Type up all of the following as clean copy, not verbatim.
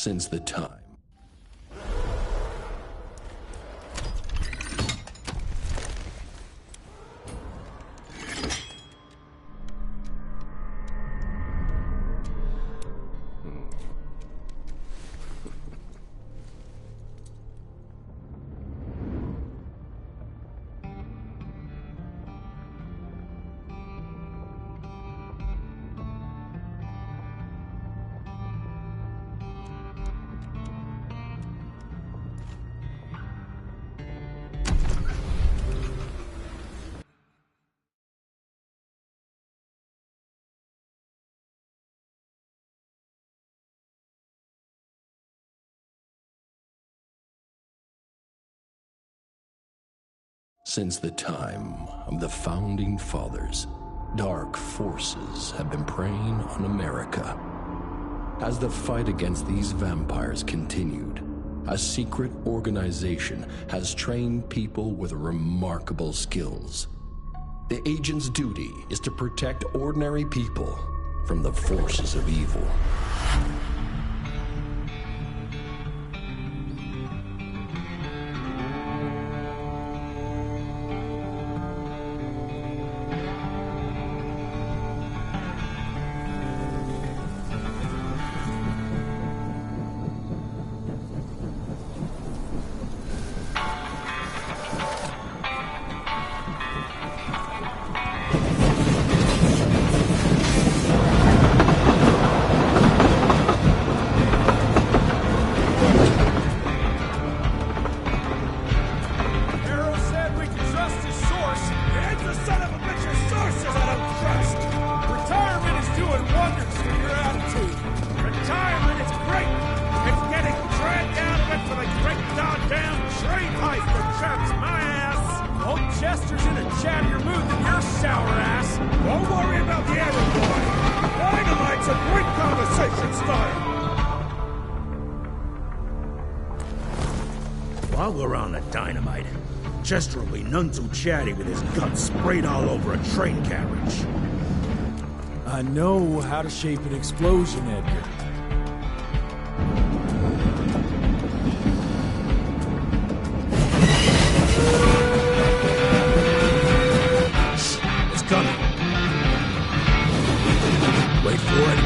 since the time. Since the time of the Founding Fathers, dark forces have been preying on America. As the fight against these vampires continued, a secret organization has trained people with remarkable skills. The agent's duty is to protect ordinary people from the forces of evil. While we're on the dynamite, Chester will be none too chatty with his guts sprayed all over a train carriage. I know how to shape an explosion, Edgar. It's coming. Wait for it.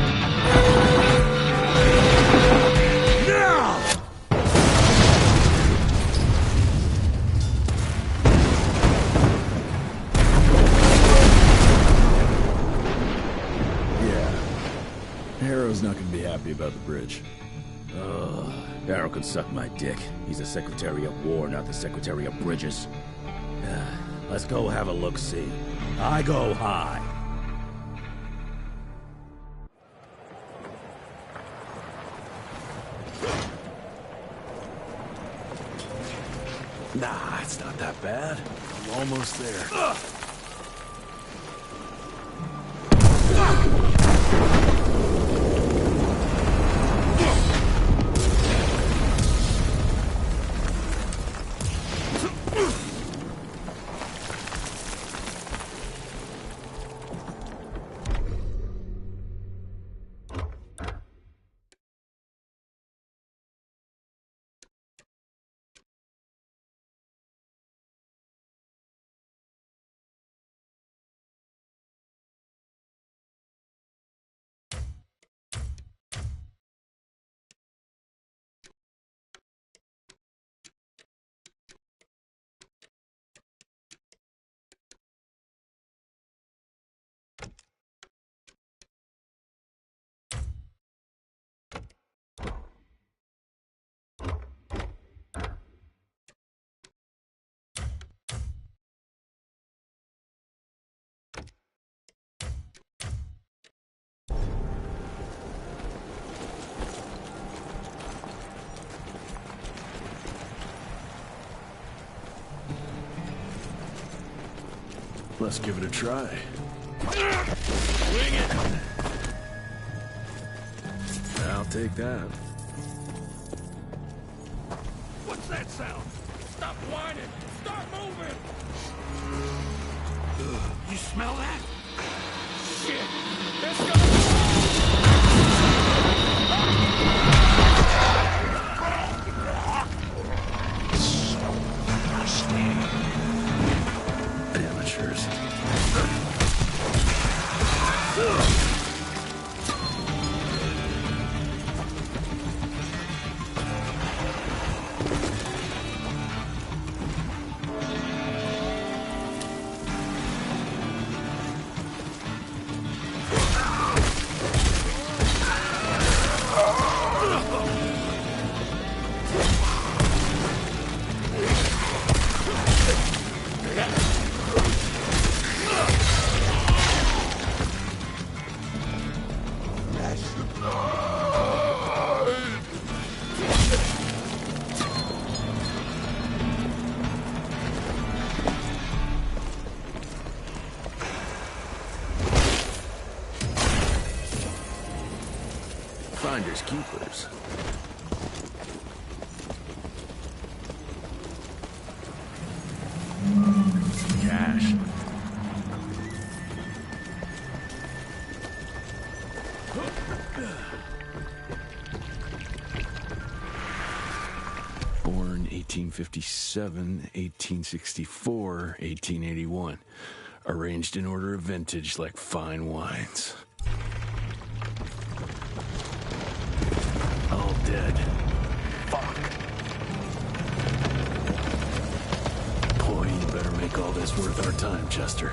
Harrow's not gonna be happy about the bridge. Harrow could suck my dick. He's the Secretary of War, not the Secretary of Bridges. Let's go have a look-see. I go high. Nah, it's not that bad. I'm almost there. Let's give it a try. Swing it! I'll take that. What's that sound? Stop whining! Start moving! You smell that? Shit! It's gonna... Finders keepers. Cash. Born 1857, 1864, 1881. Arranged in order of vintage like fine wines. All dead. Fuck. Boy, you better make all this worth our time, Chester.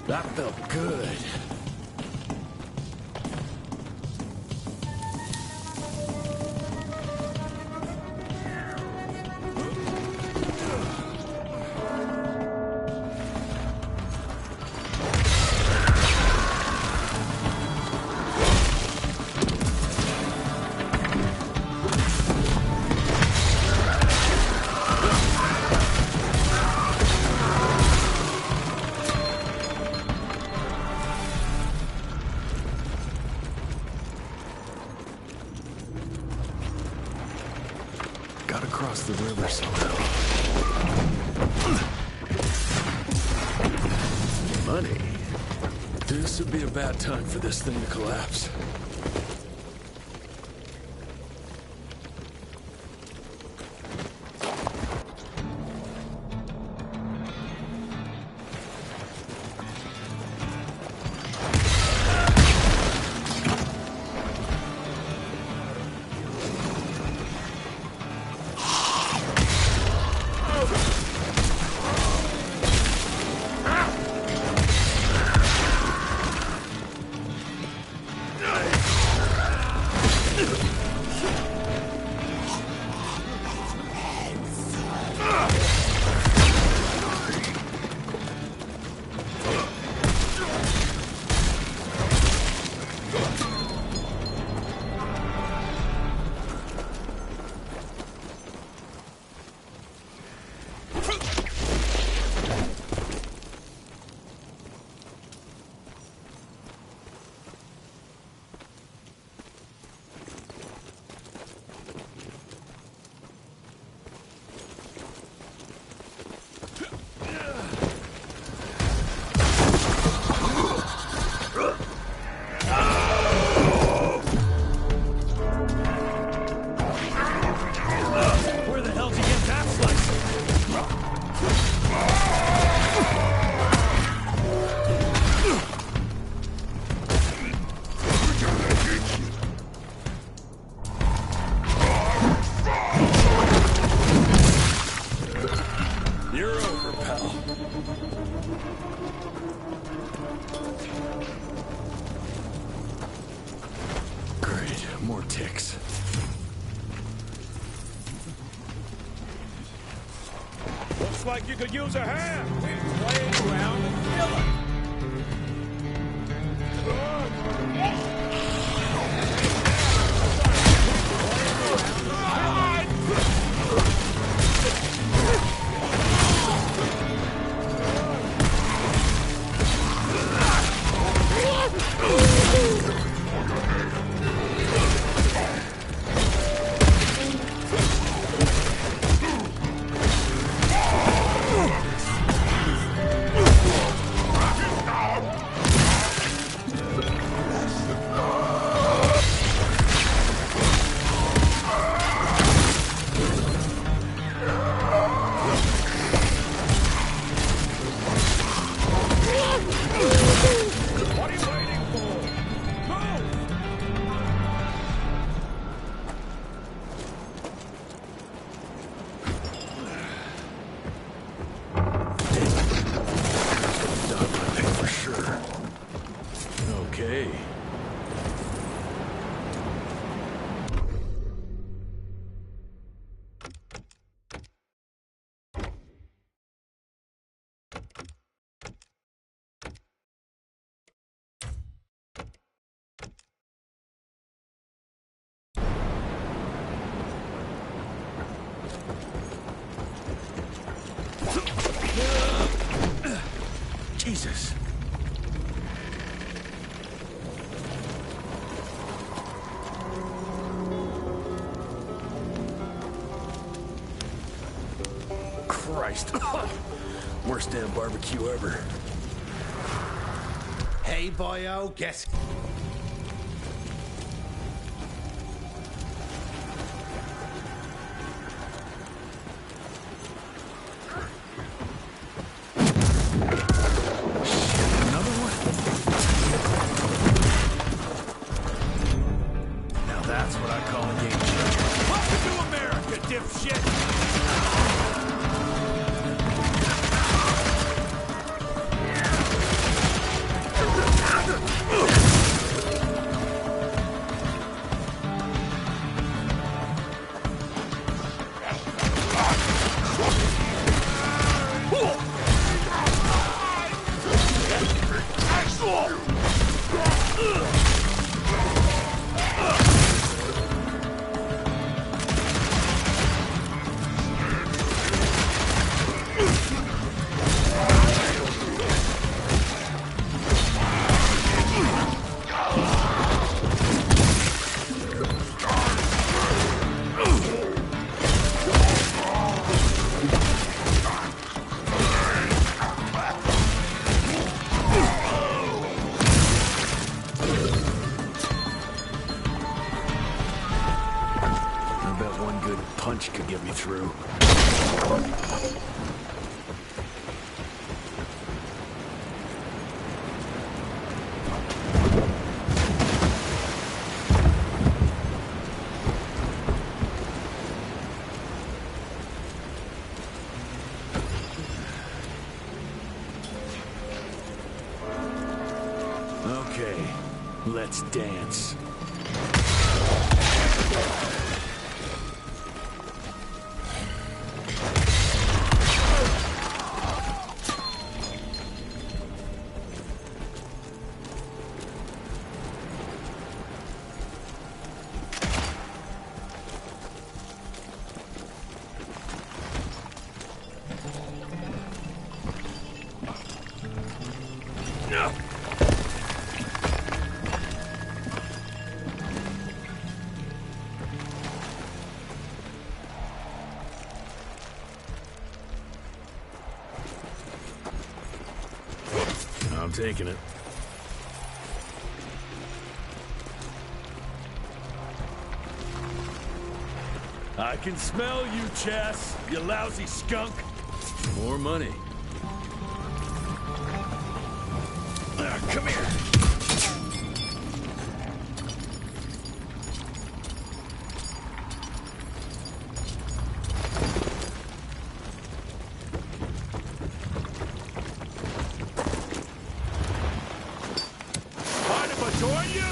That felt good. Gotta cross the river somehow. Money. This would be a bad time for this thing to collapse. More ticks. Looks like you could use a hand. We're playing around and killing. Jesus. Christ. Worst damn barbecue ever. Hey, boyo, guess. Another one? Now that's what I call a game changer. Welcome to America, dipshit! I bet one good punch could get me through. Okay, let's dance. I'm taking it. I can smell you, Chess, you lousy skunk. More money. Come here. Mind if I join you?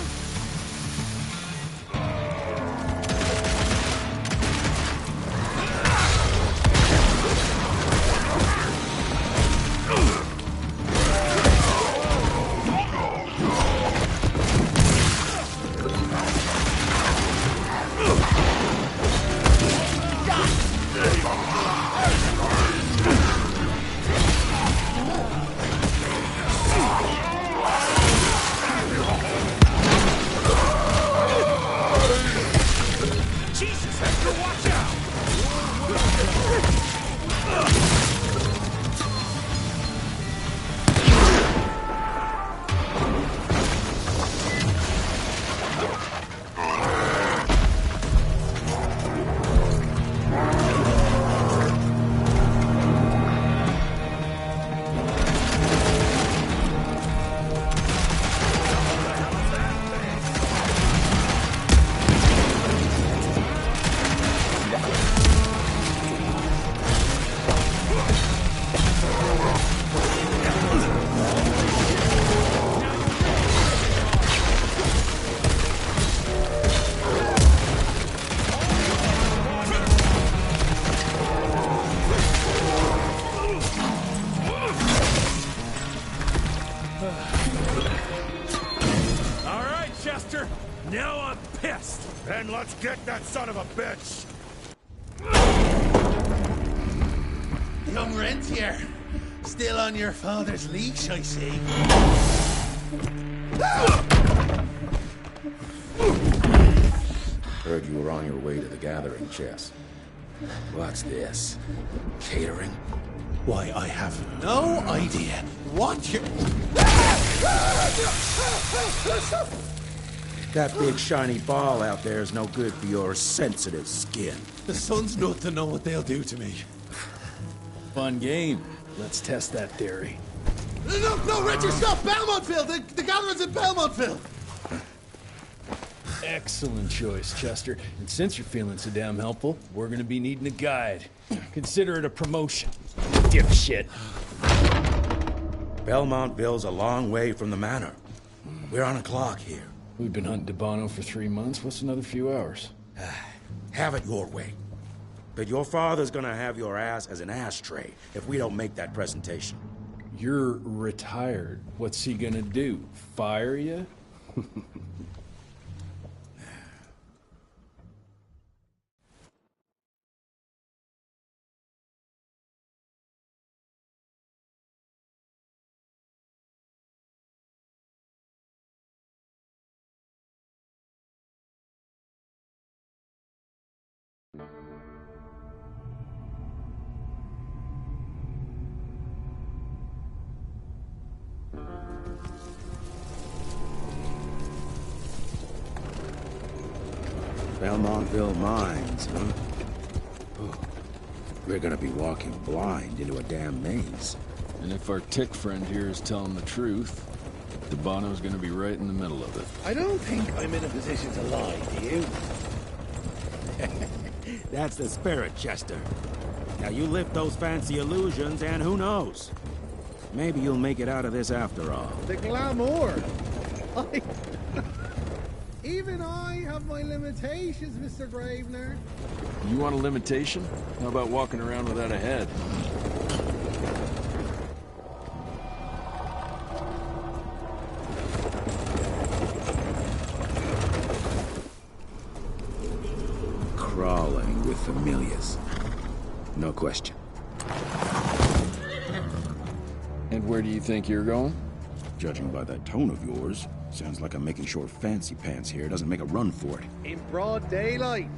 Now I'm pissed! Then let's get that son of a bitch! Young Rentier, still on your father's leash, I see. Heard you were on your way to the gathering, Chess. What's this? Catering? Why, I have no idea what you're... That big shiny ball out there is no good for your sensitive skin. The sun's not to know what they'll do to me. Fun game. Let's test that theory. No, Richard, stop! Belmontville! The gathering's in Belmontville! Excellent choice, Chester. And since you're feeling so damn helpful, we're gonna be needing a guide. Consider it a promotion. Dipshit. Belmontville's a long way from the manor. We're on a clock here. We've been hunting Debano for 3 months. What's another few hours? Have it your way. But your father's gonna have your ass as an ashtray if we don't make that presentation. You're retired. What's he gonna do? Fire you? Belmontville Mines, huh? Oh, we're gonna be walking blind into a damn maze. And if our tick friend here is telling the truth, Debano's gonna be right in the middle of it. I don't think I'm in a position to lie, do you? That's the spirit, Chester. Now you lift those fancy illusions, and who knows? Maybe you'll make it out of this after all. The glamour! Even I have my limitations, Mr. Gravener. You want a limitation? How about walking around without a head? Crawling with familiars. No question. And where do you think you're going? Judging by that tone of yours, sounds like I'm making sure fancy pants here doesn't make a run for it. In broad daylight.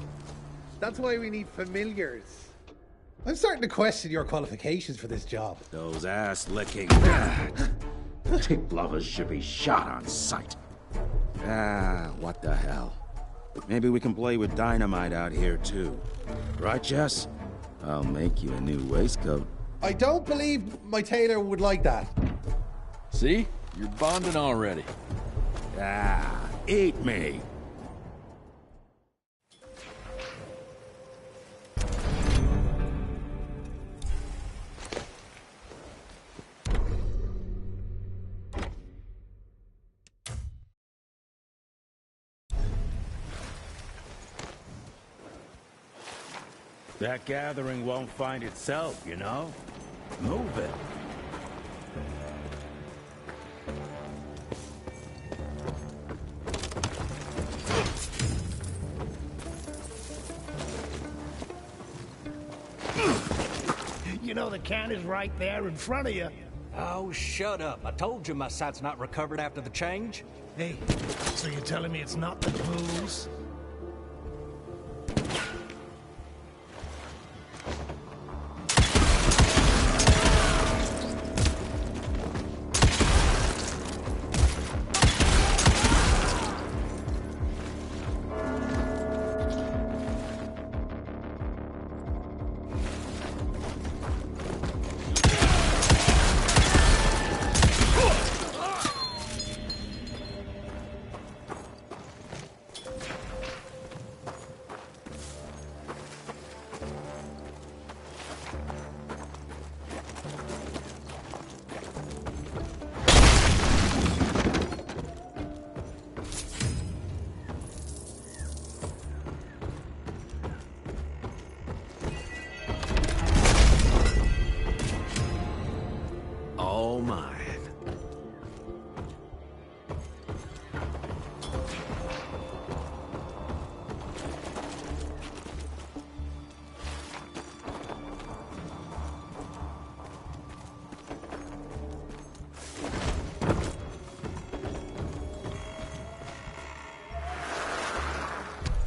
That's why we need familiars. I'm starting to question your qualifications for this job. Those ass-licking tick lovers should be shot on sight. What the hell? Maybe we can play with dynamite out here, too. Right, Jess? I'll make you a new waistcoat. I don't believe my tailor would like that. See? You're bonding already. Eat me! That gathering won't find itself, you know? Move it. You know the can is right there in front of you. Oh, shut up. I told you my sight's not recovered after the change. Hey, so you're telling me it's not the booze?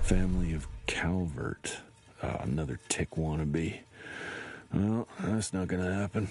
Family of Calvert. Another tick wannabe. Well, that's not gonna happen.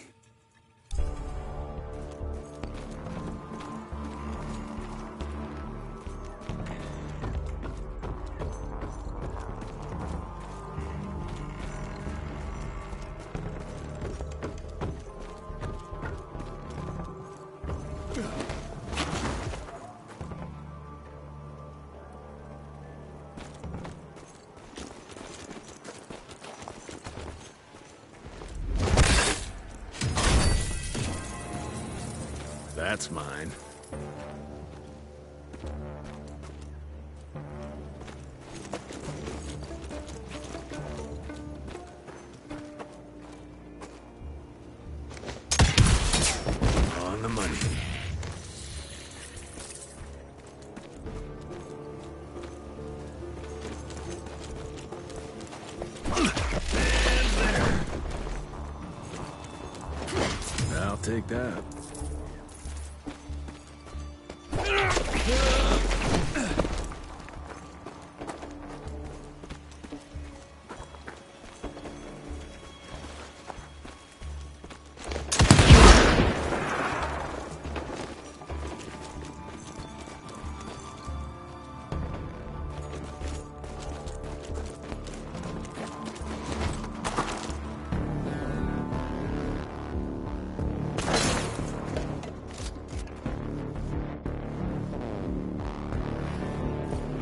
That's mine. On the money. I'll take that.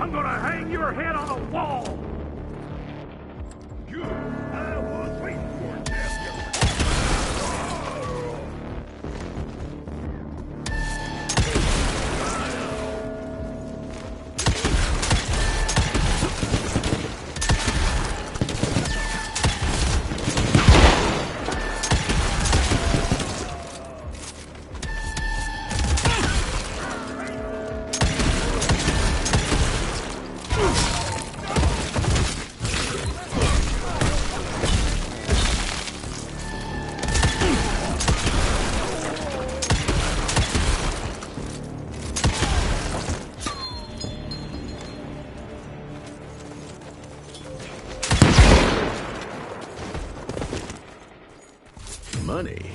I'm gonna hang your head on a wall! Good. I was waiting for it, champion. Money.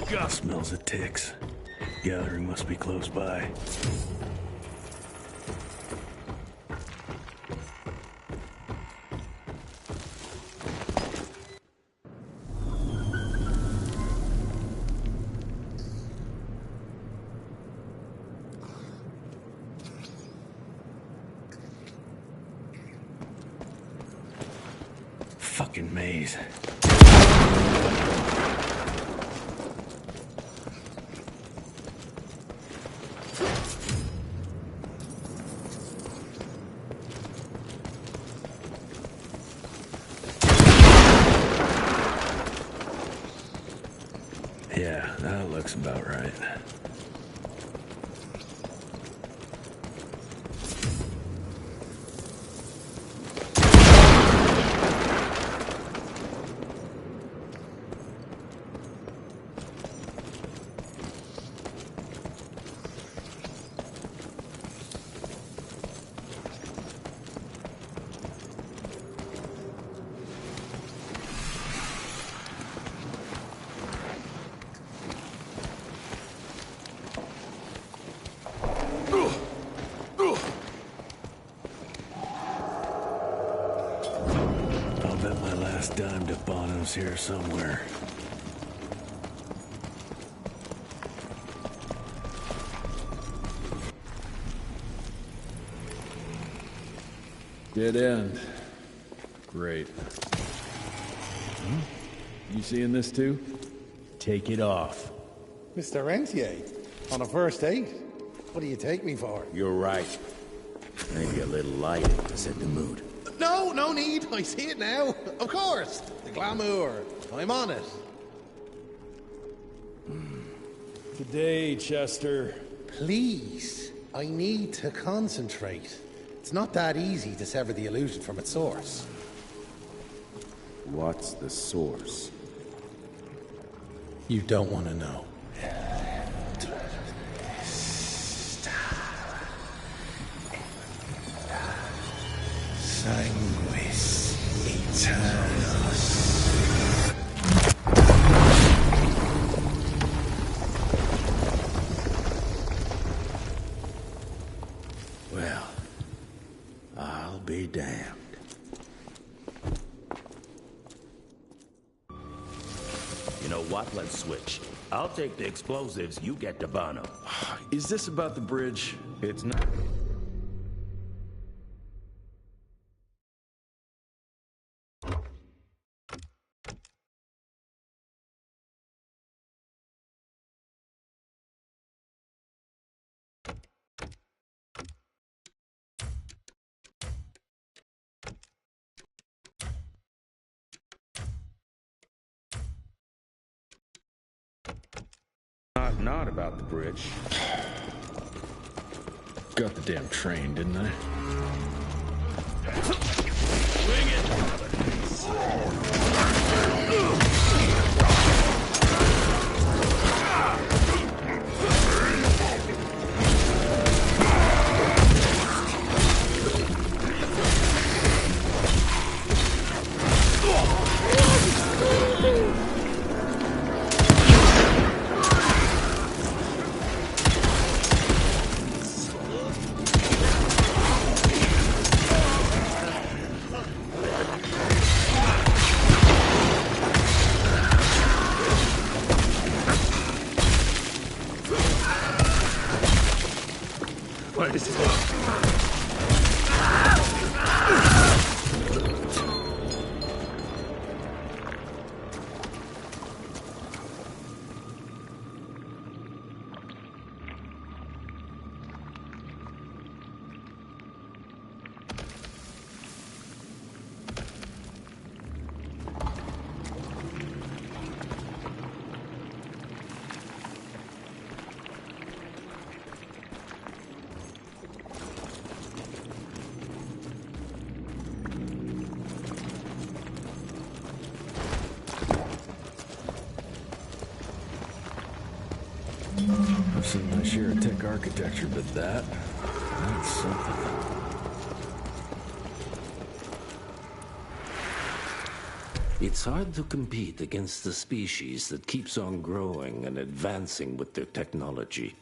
God, smells of ticks. Gathering must be close by. Fucking maze. Yeah, that looks about right. Dime to Bono's here somewhere. Dead end. Great. You seeing this too? Take it off. Mr. Rentier, on a first date? What do you take me for? You're right. Maybe a little light to set the mood. No, no need. I see it now. Of course. The glamour. I'm on it. Today, Chester. Please. I need to concentrate. It's not that easy to sever the illusion from its source. What's the source? You don't want to know. Sanguis Eternus. Well, I'll be damned. You know what? Let's switch. I'll take the explosives, you get Dabano. Is this about the bridge? It's not... Not about the bridge. Got the damn train, didn't I? Bring it! What is it? I've seen my share of tech architecture, but that's something. It's hard to compete against the species that keeps on growing and advancing with their technology,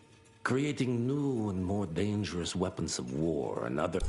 creating new and more dangerous weapons of war and other...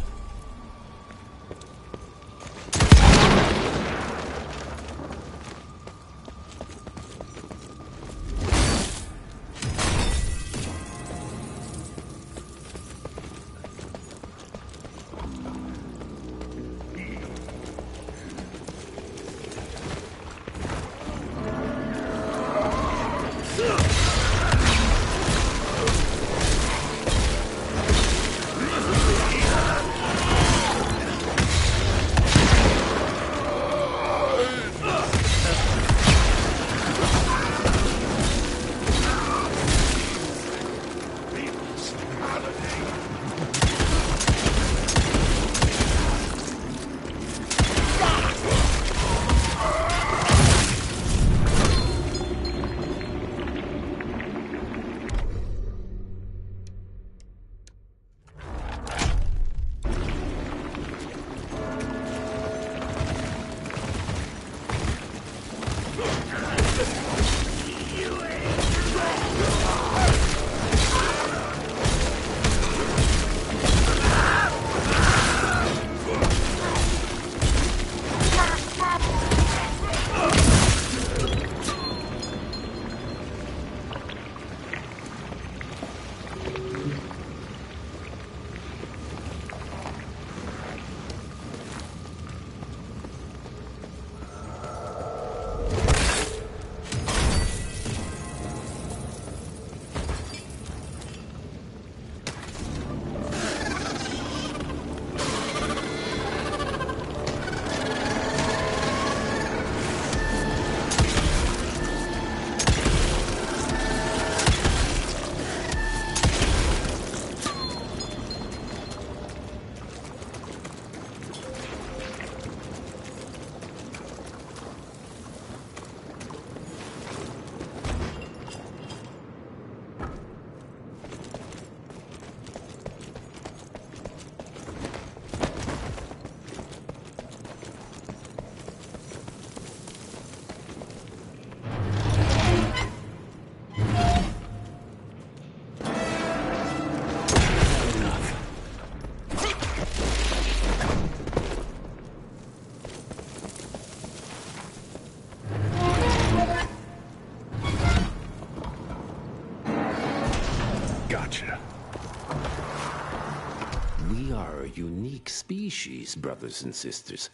unique species, brothers and sisters.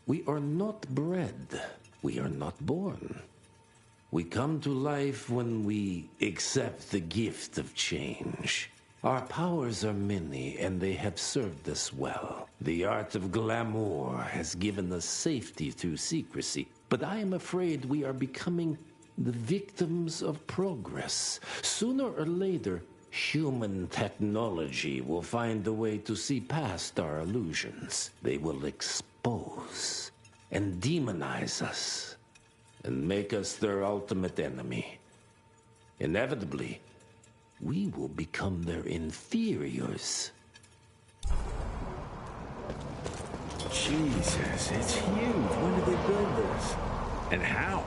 We are not bred. We are not born. We come to life when we accept the gift of change. Our powers are many, and they have served us well. The art of glamour has given us safety through secrecy, but I am afraid we are becoming the victims of progress. Sooner or later, human technology will find a way to see past our illusions. They will expose and demonize us and make us their ultimate enemy. Inevitably, we will become their inferiors. Jesus, it's huge. When did they build this? And how?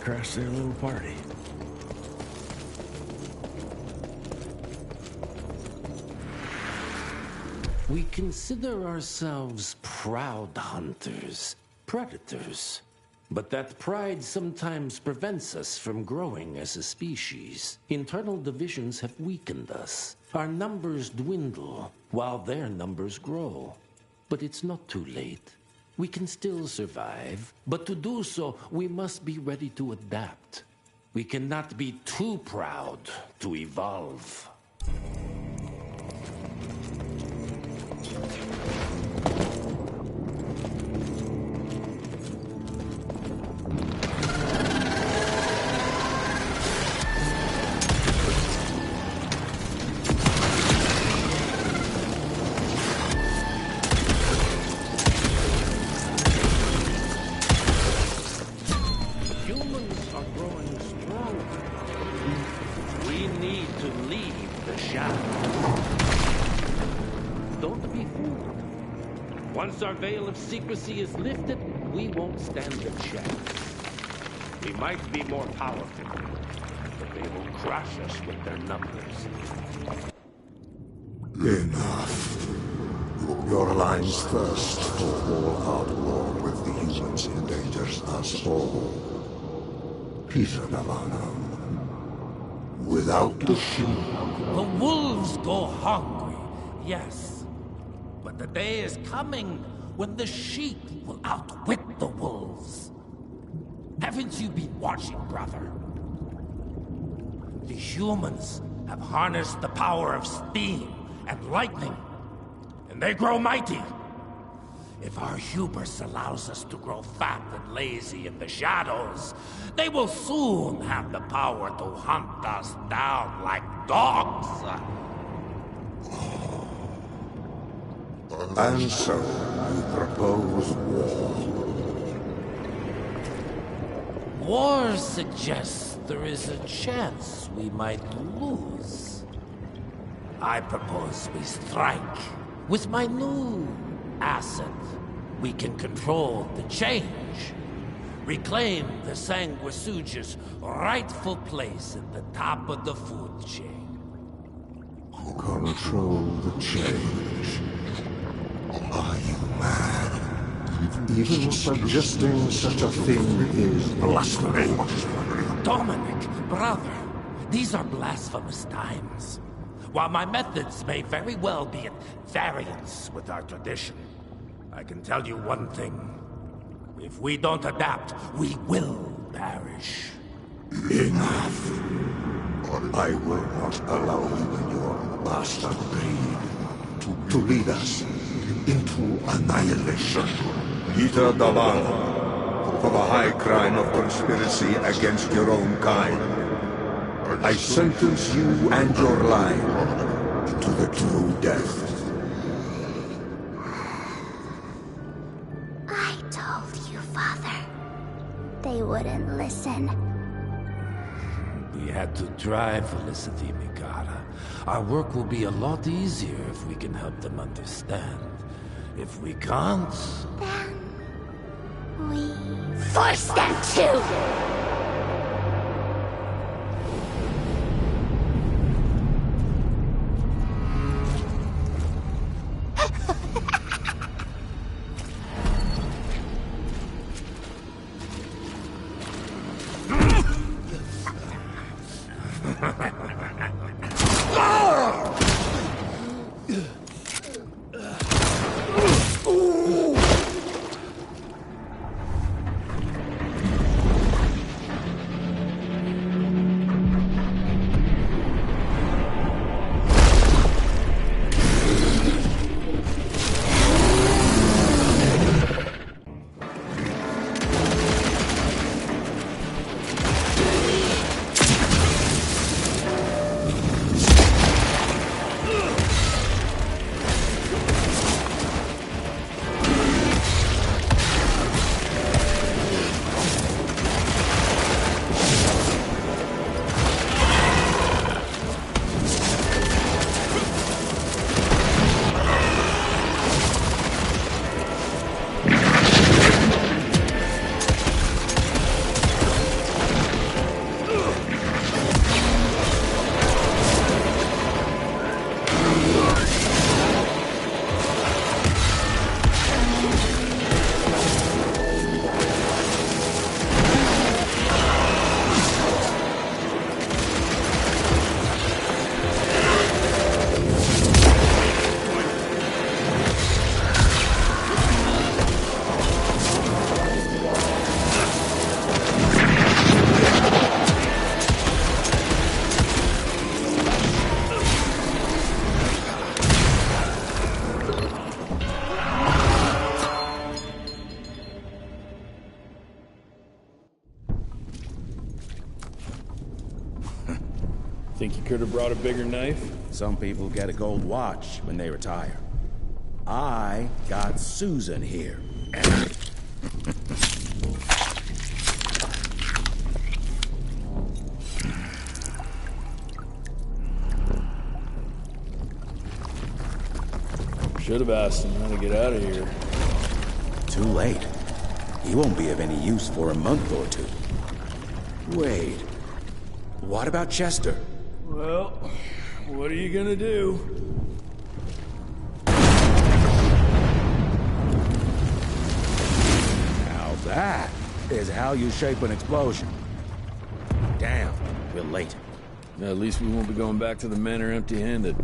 Crash their little party. We consider ourselves proud hunters, predators. But that pride sometimes prevents us from growing as a species. Internal divisions have weakened us. Our numbers dwindle while their numbers grow. But it's not too late. We can still survive, but to do so, we must be ready to adapt. We cannot be too proud to evolve. Once our veil of secrecy is lifted, we won't stand a chance. We might be more powerful, but they will crush us with their numbers. Enough. Your line's thirst for all-out war with the humans endangers us all. Peter Navarro. Without the sheep. The wolves go hungry, yes. But the day is coming when the sheep will outwit the wolves. Haven't you been watching, brother? The humans have harnessed the power of steam and lightning, and they grow mighty. If our hubris allows us to grow fat and lazy in the shadows, they will soon have the power to hunt us down like dogs. And so, you propose war. War suggests there is a chance we might lose. I propose we strike. With my new asset, we can control the change. Reclaim the Sanguisuja's rightful place at the top of the food chain. Control the change. Are you mad? Even suggesting such a thing is blasphemy. Dominic, brother, these are blasphemous times. While my methods may very well be at variance with our tradition, I can tell you one thing. If we don't adapt, we will perish. Enough. I will not allow you and your bastard breed to lead us into annihilation. Peter Davano, for the high crime of conspiracy against your own kind, I sentence you and your line to the true death. I told you, Father. They wouldn't listen. We had to try, Felicity Mikata. Our work will be a lot easier if we can help them understand. If we can't... Then... we... force them to! Think you could have brought a bigger knife? Some people get a gold watch when they retire. I got Susan here. Should have asked him how to get out of here. Too late. He won't be of any use for a month or two. Wait. What about Chester? Well, what are you gonna do? Now that is how you shape an explosion. Damn, we're late. At least we won't be going back to the manor empty-handed.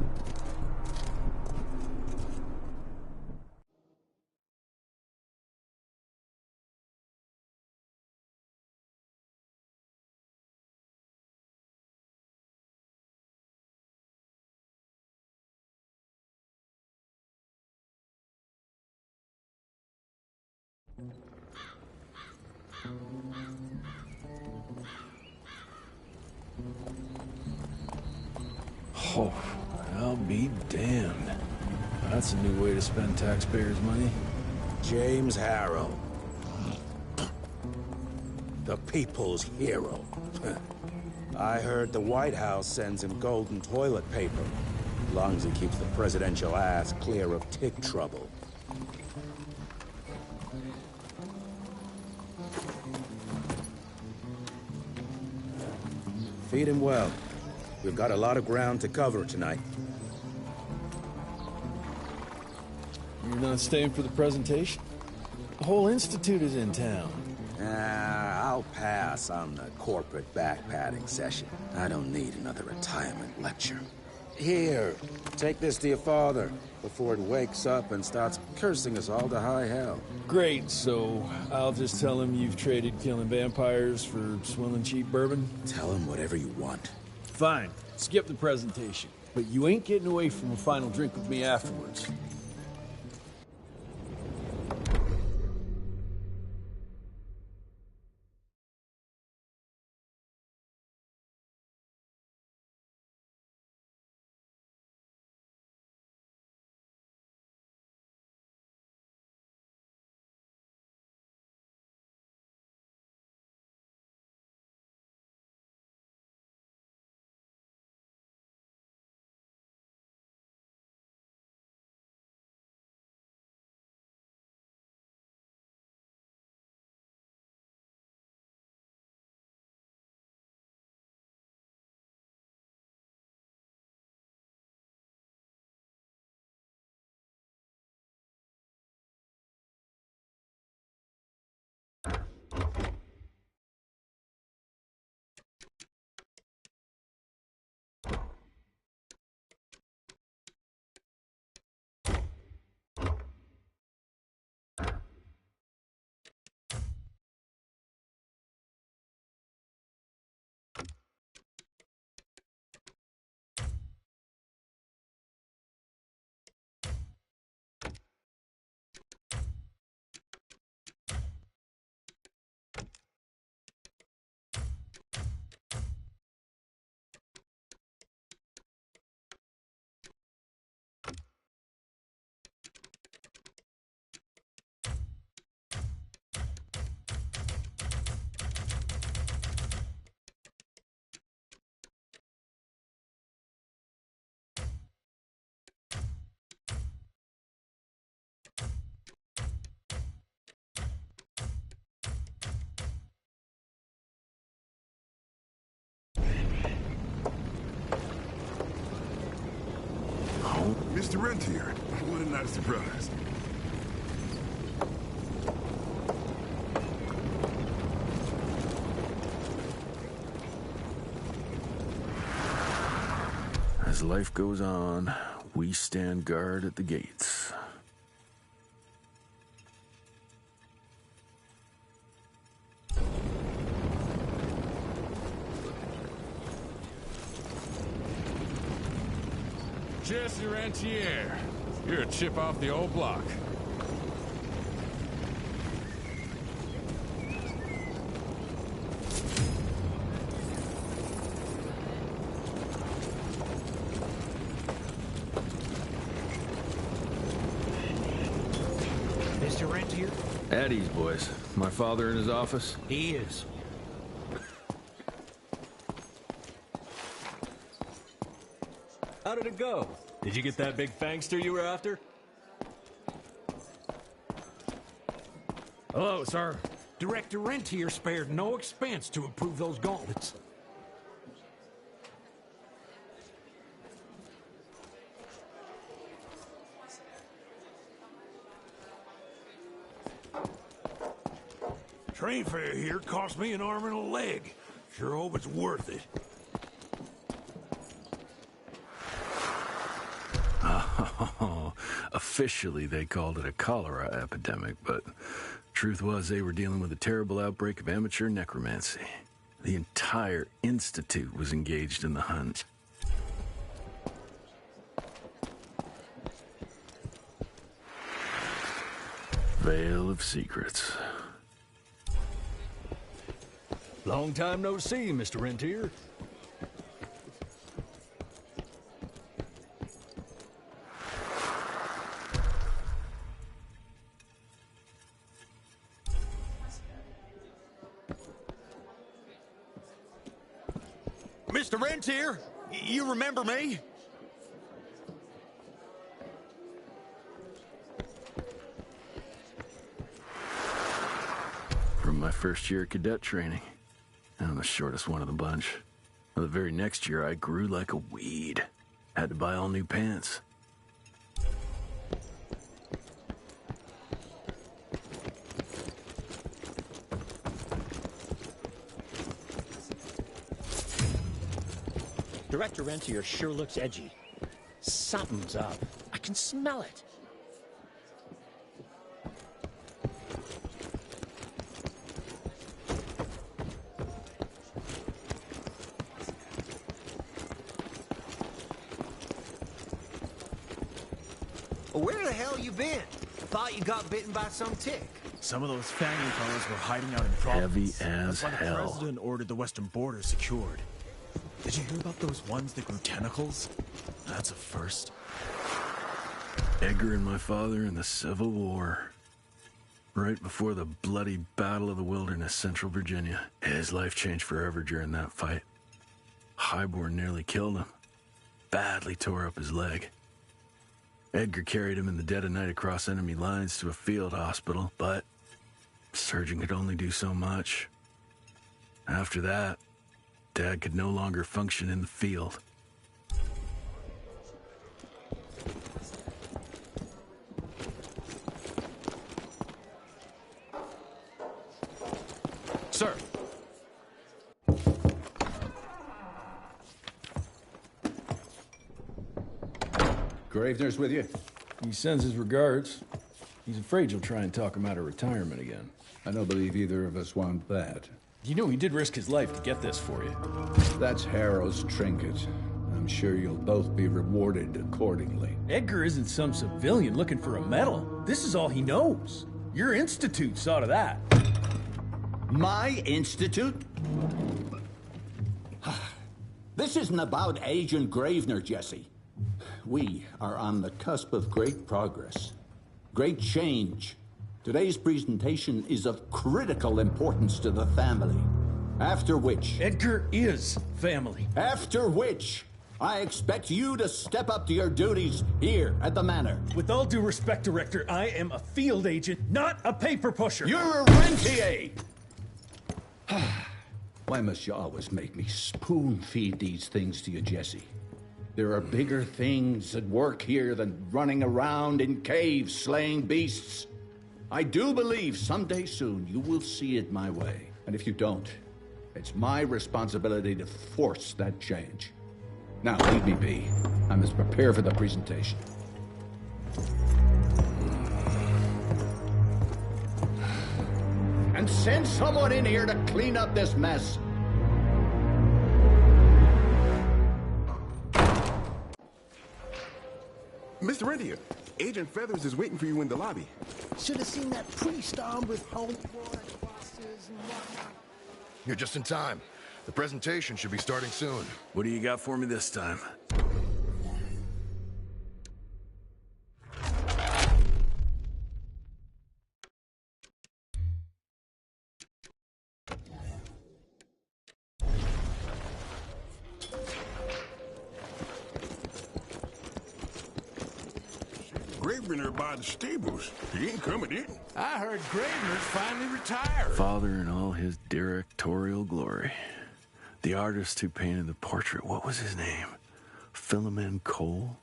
Oh, I'll be damned. That's a new way to spend taxpayers' money. James Harrow. The people's hero. I heard the White House sends him golden toilet paper, as long as he keeps the presidential ass clear of tick trouble. Feed him well. We've got a lot of ground to cover tonight. You're not staying for the presentation? The whole institute is in town. I'll pass on the corporate back-patting session. I don't need another retirement lecture. Here, take this to your father before it wakes up and starts cursing us all to high hell. Great, so I'll just tell him you've traded killing vampires for swilling cheap bourbon? Tell him whatever you want. Fine, skip the presentation. But you ain't getting away from a final drink with me afterwards. Mr. Rentier, what a nice surprise. As life goes on, we stand guard at the gates. Jesse Rentier. You're a chip off the old block. Mr. Rentier? At ease, boys. My father in his office? He is. How did it go? Did you get that big fangster you were after? Hello, sir. Director Rentier spared no expense to approve those gauntlets. Train fare here cost me an arm and a leg. Sure hope it's worth it. Officially, they called it a cholera epidemic, but truth was they were dealing with a terrible outbreak of amateur necromancy. The entire institute was engaged in the hunt. Veil of Secrets. Long time no see, Mr. Rentier. Director Rentier, you remember me? From my first year of cadet training. I'm the shortest one of the bunch. The very next year, I grew like a weed. Had to buy all new pants. Director Rentier sure looks edgy. Something's up. I can smell it. Where the hell you been? Thought you got bitten by some tick. Some of those fanging fellows were hiding out in Providence. Heavy as That's why hell. The president ordered the western border secured. Did you hear about those ones that grew tentacles? That's a first. Edgar and my father in the Civil War. Right before the bloody Battle of the Wilderness, Central Virginia. His life changed forever during that fight. Highborn nearly killed him. Badly tore up his leg. Edgar carried him in the dead of night across enemy lines to a field hospital, but the surgeon could only do so much. After that, Dad could no longer function in the field. Sir. Gravener's with you? He sends his regards. He's afraid you'll try and talk him out of retirement again. I don't believe either of us want that. You know he did risk his life to get this for you. That's Harrow's trinket. I'm sure you'll both be rewarded accordingly. Edgar isn't some civilian looking for a medal. This is all he knows. Your institute saw to that. My institute? This isn't about Agent Gravener, Jesse. We are on the cusp of great progress, great change. Today's presentation is of critical importance to the family. After which... Edgar is family. After which, I expect you to step up to your duties here at the Manor. With all due respect, Director, I am a field agent, not a paper pusher. You're a rentier! Why must you always make me spoon-feed these things to you, Jesse? There are bigger things at work here than running around in caves slaying beasts. I do believe someday soon you will see it my way. And if you don't, it's my responsibility to force that change. Now, leave me be. I must prepare for the presentation. And send someone in here to clean up this mess. Mr. Rentier, Agent Feathers is waiting for you in the lobby. Should have seen that priest armed with holy crosses and whatnot. You're just in time. The presentation should be starting soon. What do you got for me this time? Gravener by the stables. He ain't coming in. I heard Gravener's finally retired. Father in all his directorial glory. The artist who painted the portrait, what was his name? Philomen Cole?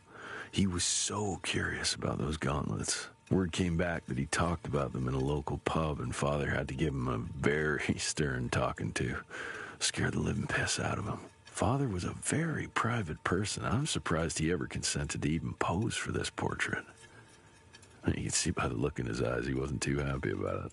He was so curious about those gauntlets. Word came back that he talked about them in a local pub, and Father had to give him a very stern talking to. Scared the living piss out of him. Father was a very private person. I'm surprised he ever consented to even pose for this portrait. You can see by the look in his eyes he wasn't too happy about it.